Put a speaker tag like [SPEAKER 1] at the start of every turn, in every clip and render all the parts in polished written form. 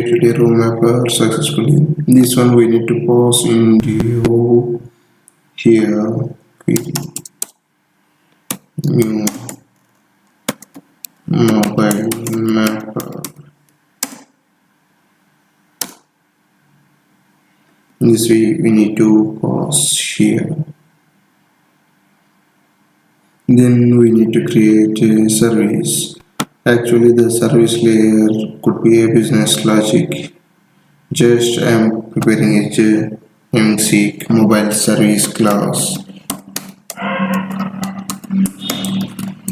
[SPEAKER 1] created a row mapper successfully. This one we need to pause in Geo here. New mobile mapper. This way we need to pause here. Then we need to create a service. Actually, the service layer could be a business logic. Just I am preparing a MNC mobile service class.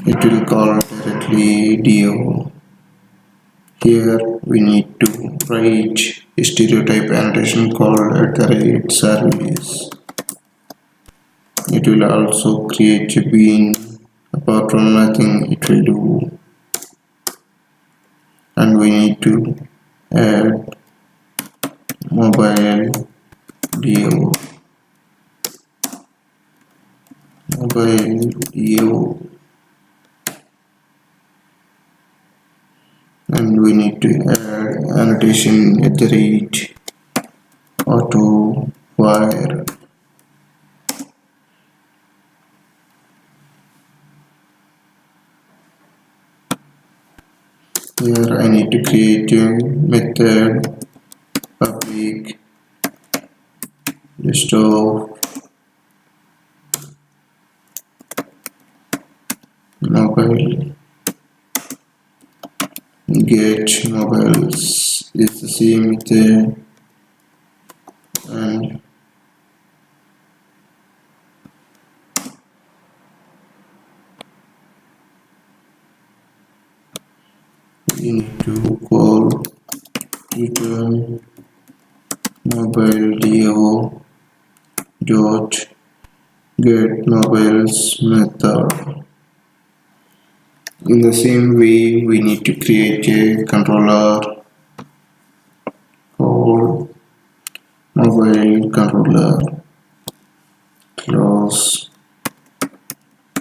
[SPEAKER 1] It will call directly DO. Here we need to write a stereotype annotation called @service. It will also create a bean. Apart from nothing, it will do. And we need to add mobile DO. Mobile DO. And we need to add annotation @auto wire. Here I need to create a method public list of mobile. Get mobiles is the same method, and we need to call return mobile DO dot get mobiles method. In the same way, we need to create a controller called mobile controller class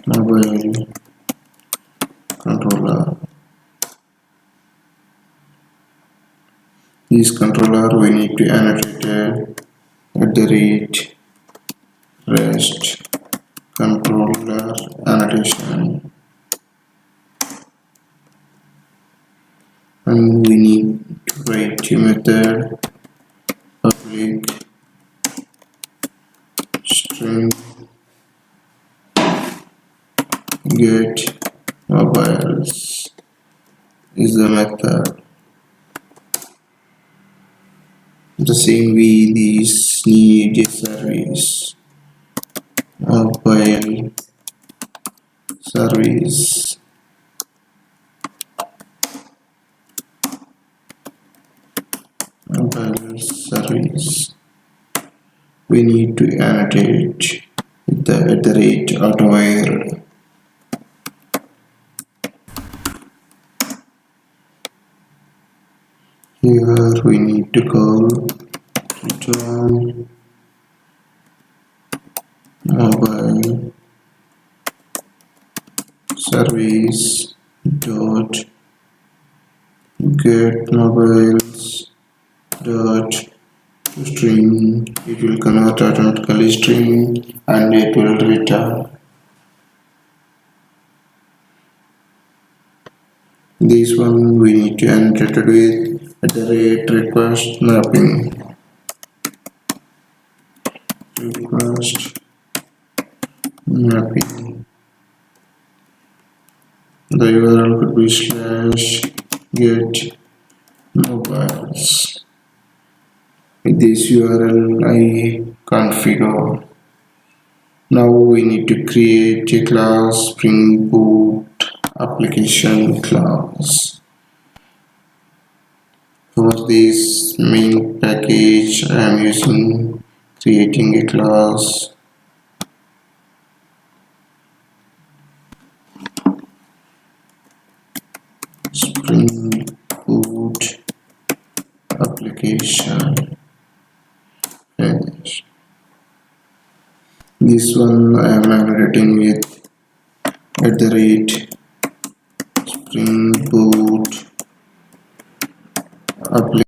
[SPEAKER 1] mobile controller. This controller we need to annotate @rest controller annotation. And we need to write a method public string get mobiles is the method. The same way these need a service mobile service. Mobile service. We need to annotate with the @auto wire. Here we need to call return mobile service dot get mobiles dot string. It will convert automatically string and it will return. This one we need to annotate with @request mapping. Request mapping. The URL could be /get mobiles. With this URL I configure. Now we need to create a class Spring Boot application class. For this main package I am using creating a class Spring Boot application. This one I am annotating with @Spring Boot application.